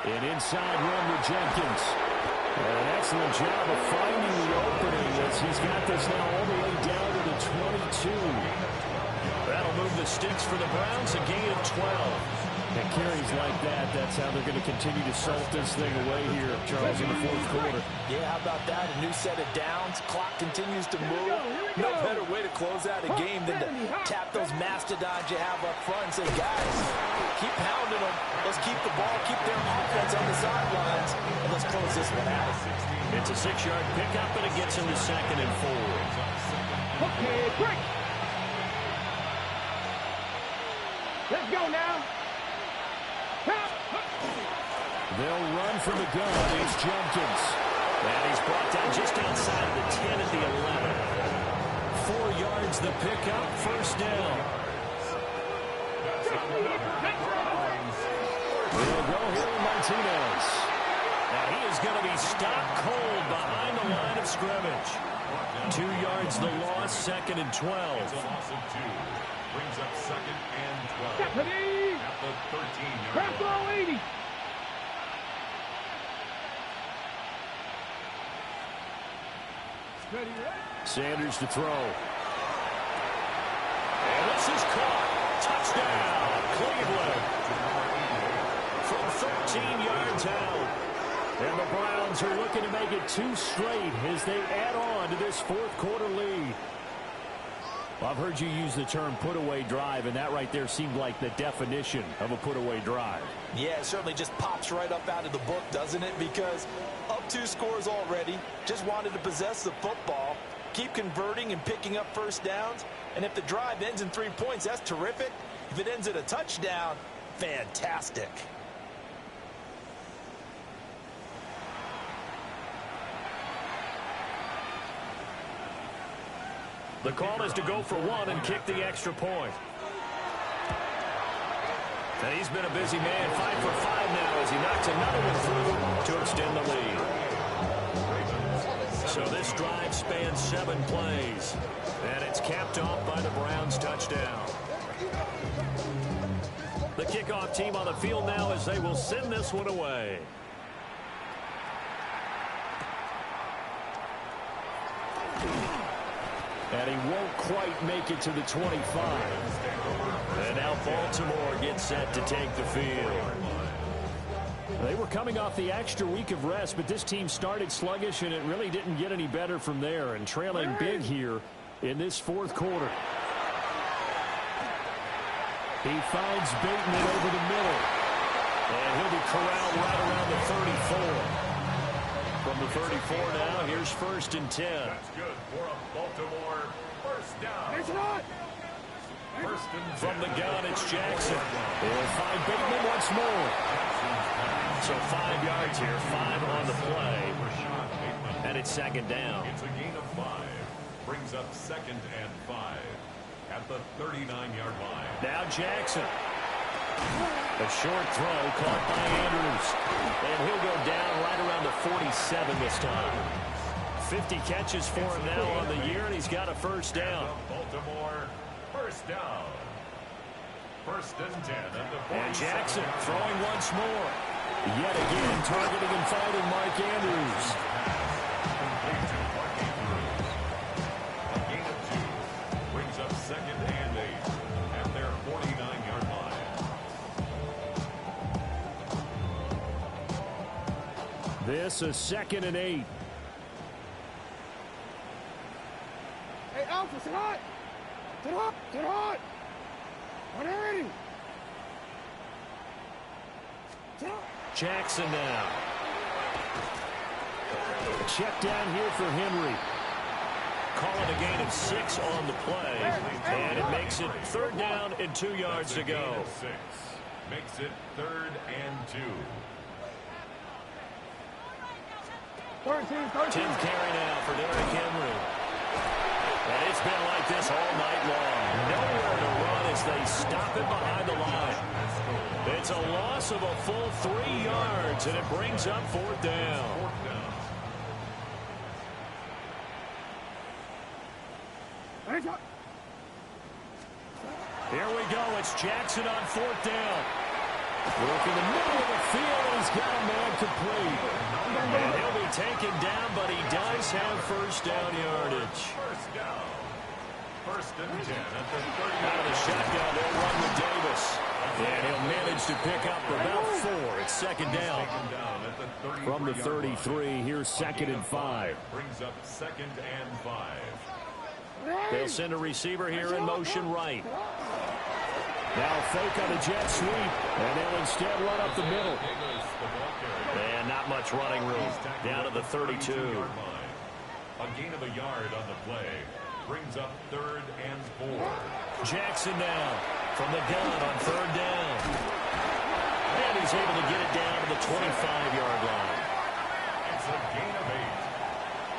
An inside run with Jenkins. An excellent job of finding the opening as he's got this now all the way down to the 22. That'll move the sticks for the Browns, a gain of 12. And carries like that, that's how they're going to continue to salt this thing away here, Charles, in the fourth quarter. Yeah, how about that? A new set of downs. Clock continues to move. No better way to close out a game than to tap those mastodons you have up front and say, guys, keep pounding them. Let's keep the ball, keep their offense on the sidelines, and let's close this one out. It's a 6-yard pickup, and it gets him to second and 4. Okay, break. Let's go now. They'll run from the gun. It's Jenkins. And he's brought down just outside of the 10 at the 11. 4 yards the pickup, first down. They'll go here with Martinez. Now he is going to be stopped cold behind the line of scrimmage. 2 yards the loss, second and 12. It's a loss of 2. Brings up second and 12. Deputy. At the 13-yard Press line. all 80. Sanders to throw. And this is caught. Touchdown, Cleveland. From 13 yards out. And the Browns are looking to make it 2 straight as they add on to this fourth quarter lead. Well, I've heard you use the term put-away drive, and that right there seemed like the definition of a put-away drive. Yeah, it certainly just pops right up out of the book, doesn't it? Because up 2 scores already, just wanted to possess the football, keep converting and picking up first downs. And if the drive ends in 3 points, that's terrific. If it ends at a touchdown, fantastic. The call is to go for 1 and kick the extra point. And he's been a busy man, 5 for 5 now as he knocks another one through to extend the lead. So this drive spans 7 plays, and it's capped off by the Browns' touchdown. The kickoff team on the field now as they will send this one away. And he won't quite make it to the 25. And now Baltimore gets set to take the field. They were coming off the extra week of rest, but this team started sluggish, and it really didn't get any better from there, and trailing big here in this fourth quarter. He finds Bateman over the middle, and he'll be corralled right around the 34. From the 34 now, here's 1st and 10. That's good for a Baltimore first down. It's not. First and 10. From the gun, it's Jackson. They'll find Bateman once more. So 5 yards here, 5 on the play. And it's 2nd down. It's a gain of 5. Brings up 2nd and 5 at the 39-yard line. Now Jackson. A short throw caught by Andrews. And he'll go down right around the 47 this time. 50 catches for him now on the year, and he's got a first down. Baltimore, first down. 1st and 10 at the 47. And Jackson throwing once more. Yet again, targeting and finding Mark Andrews. Complete to Mark Andrews. A gain of 2. Brings up 2nd and 8 at their 49-yard line. This is 2nd and 8. Hey, Alpha, sit hot. Sit hot. Sit hot. What are you? Sit hot. Jackson now. Check down here for Henry. Calling a gain of 6 on the play. And it makes it 3rd down and 2 yards to go. 6. Makes it 3rd and 2. 10th carry now for Derrick Henry. And it's been like this all night long. Nowhere to run as they stop him behind the line. It's a loss of a full 3 yards, and it brings up 4th down. Here we go. It's Jackson on 4th down. Look in the middle of the field, and he's got a man complete. And he'll be taken down, but he does have first down yardage. First down. 1st and 10 at the 30. Out of the shotgun, they'll run with Davis. And he'll manage to pick up about 4. It's 2nd down. At the From the 33, here's 2nd and 5. Brings up 2nd and 5. They'll send a receiver here in motion right. Now fake on a jet sweep, and they'll instead run up the middle. And not much running room. Down to the 32. A gain of a yard on the play. Brings up 3rd and 4. Jackson now from the gun on 3rd down. And he's able to get it down to the 25-yard line. It's a gain of 8.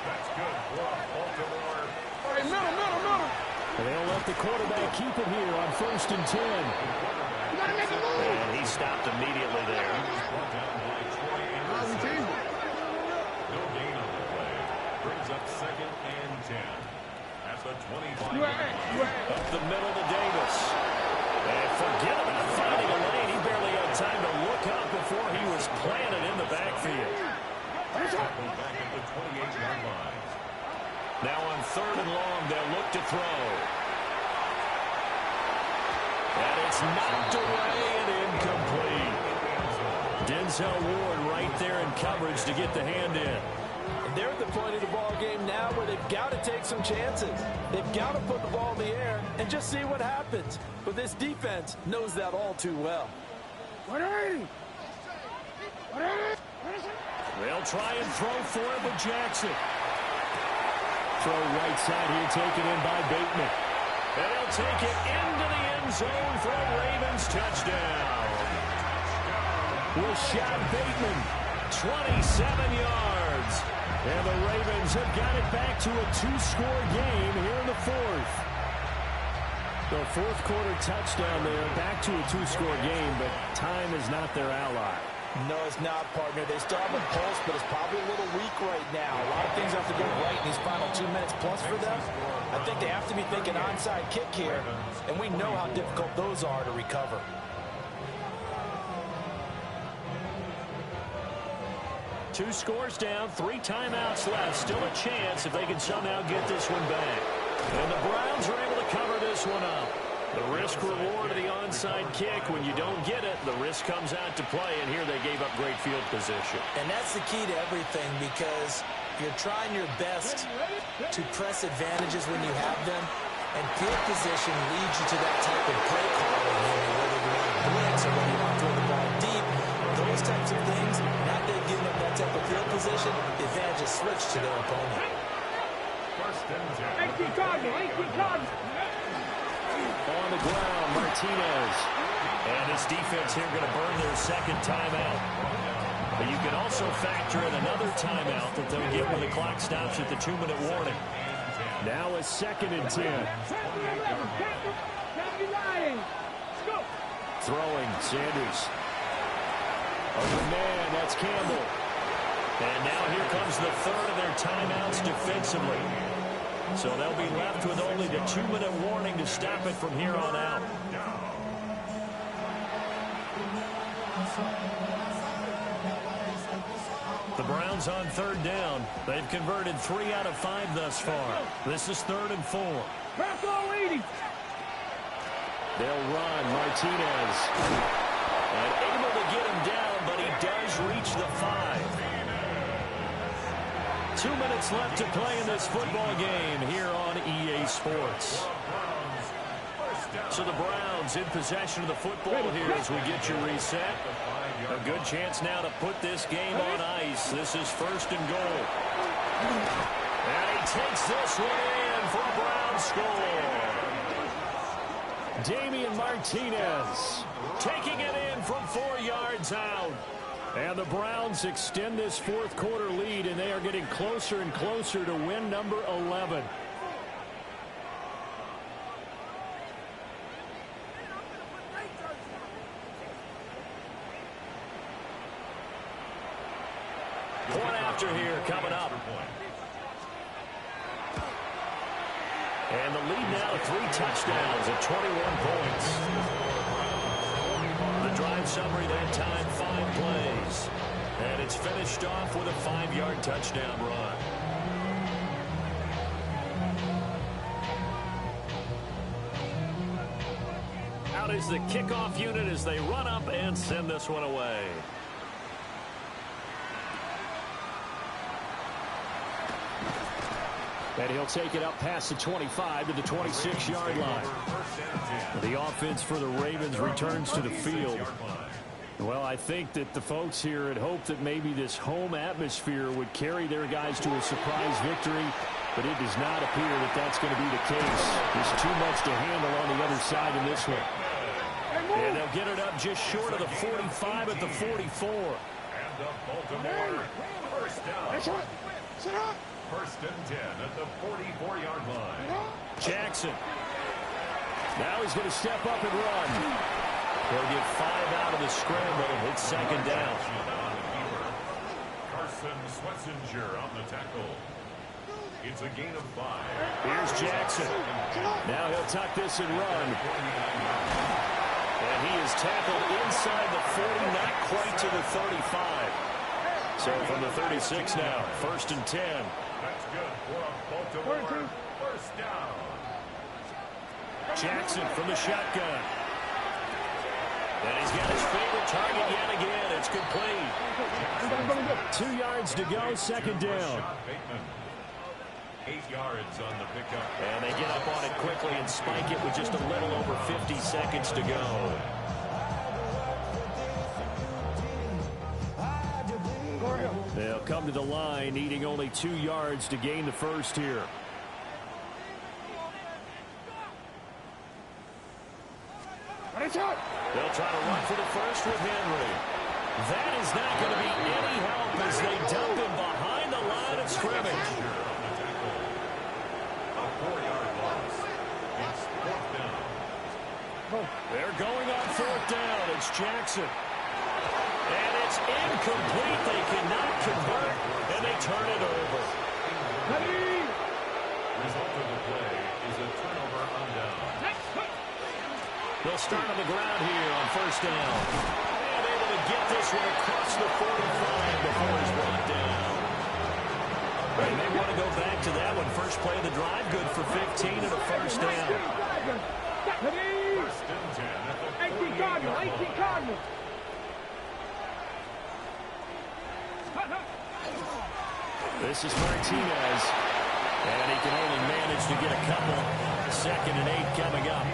That's good for Baltimore. Hey, middle. They'll let the quarterback keep it here on 1st and 10. You gotta make a move. And he stopped immediately there. Brought down by Troy Anderson. No gain on the play. Brings up 2nd and 10. At the 25. Up the middle to Davis. And forget about finding a lane. He barely had time to look up before he was planted in the backfield. Back at the 28-yard line. Now on 3rd and long, they'll look to throw. And it's knocked away and incomplete. Denzel Ward right there in coverage to get the hand in. And they're at the point of the ball game now where they've got to take some chances. They've got to put the ball in the air and just see what happens. But this defense knows that all too well. They'll try and throw for it with Jackson. Throw right side here, taken in by Bateman. And he'll take it into the end zone for a Ravens touchdown. Rashad Bateman, 27 yards. And the Ravens have got it back to a 2-score game here in the 4th. The 4th quarter touchdown there, back to a 2-score game, but time is not their ally. No, it's not, partner. They still have a pulse, but it's probably a little weak right now. A lot of things have to go right in these final 2 minutes plus for them. I think they have to be thinking onside kick here, and we know how difficult those are to recover. Two scores down, 3 timeouts left. Still a chance if they can somehow get this one back. And the Browns are able to cover this one up. The risk reward of the onside kick. When you don't get it, the risk comes out to play, and here they gave up great field position. And that's the key to everything, because you're trying your best to press advantages when you have them, and field position leads you to that type of play calling, whether you want to blitz or whether you want to throw the ball deep. Those types of things, now they've given them that type of field position, the advantage is switched to their opponent. On the ground, Martinez. And this defense here going to burn their second timeout. But you can also factor in another timeout that they'll get when the clock stops at the 2-minute warning. Now a 2nd and 10. Throwing, Sanders. Over man, that's Campbell. And now here comes the third of their timeouts defensively. So they'll be left with only the 2-minute warning to stop it from here on out. The Browns on 3rd down. They've converted 3 out of 5 thus far. This is 3rd and 4. They'll run, Martinez. And able to get him down, but he does reach the 5. 2 minutes left to play in this football game here on EA Sports. So the Browns in possession of the football here as we get you reset. A good chance now to put this game on ice. This is 1st and goal. And he takes this one in for a Brown score. Damian Martinez taking it in from 4 yards out. And the Browns extend this 4th quarter lead, and they are getting closer and closer to win number 11. Point after here coming up. And the lead now 3 touchdowns at 21 points. The drive summary that time, 5 plays. And it's finished off with a 5-yard touchdown run. Out is the kickoff unit as they run up and send this one away. And he'll take it up past the 25 to the 26-yard line. The offense for the Ravens returns to the field. Well, I think that the folks here had hoped that maybe this home atmosphere would carry their guys to a surprise victory, but it does not appear that that's going to be the case. There's too much to handle on the other side in this one. And they'll get it up just short of the 45 at the 44. And the Baltimore first down. First and 10 at the 44-yard line. Jackson. Now he's going to step up and run. He'll get 5 out of the scramble. It's 2nd down. Carson Swetzinger on the tackle. It's a gain of 5. Here's Jackson. Now he'll tuck this and run. And he is tackled inside the 40, not quite to the 35. So from the 36 now, 1st and 10. That's good for a Baltimore first down. Jackson from the shotgun. And he's got his favorite target yet again. It's complete. 2 yards to go, 2nd down. 8 yards on the pickup. And they get up on it quickly and spike it with just a little over 50 seconds to go. They'll come to the line, needing only 2 yards to gain the first here. They'll try to run for the first with Henry. That is not going to be any help as they dump him behind the line of scrimmage. A 4-yard loss. It's 4th down. They're going on 4th down. It's Jackson. And it's incomplete. They cannot convert, and they turn it over. Result of the play is a turnover on down. They'll start on the ground here on 1st down. And able to get this one across the 45 before he's brought down. They may want to go back to that one. First play of the drive, good for 15 and a first down. First and 10 at the 48-yard line. This is Martinez, and he can only manage to get a couple. 2nd and 8 coming up.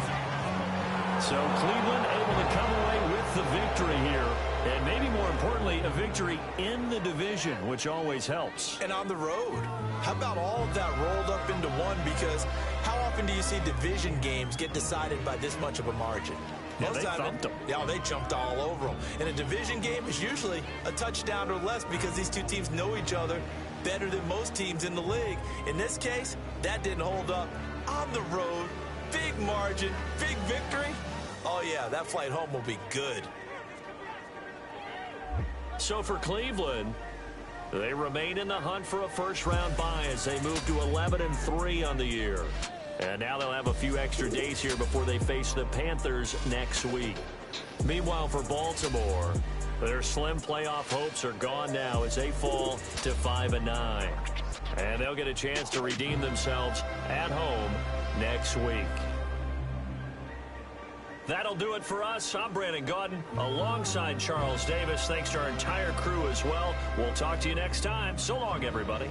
So Cleveland able to come away with the victory here. And maybe more importantly, a victory in the division, which always helps. And on the road. How about all of that rolled up into one? Because how often do you see division games get decided by this much of a margin? Yeah, they thumped them. Yeah, they jumped all over them. And a division game is usually a touchdown or less because these two teams know each other better than most teams in the league. In this case, that didn't hold up. On the road, big margin, big victory. Oh, yeah, that flight home will be good. So for Cleveland, they remain in the hunt for a first-round bye as they move to 11-3 on the year. And now they'll have a few extra days here before they face the Panthers next week. Meanwhile, for Baltimore, their slim playoff hopes are gone now as they fall to 5-9. And they'll get a chance to redeem themselves at home next week. That'll do it for us. I'm Brandon Gaudin alongside Charles Davis. Thanks to our entire crew as well. We'll talk to you next time. So long, everybody.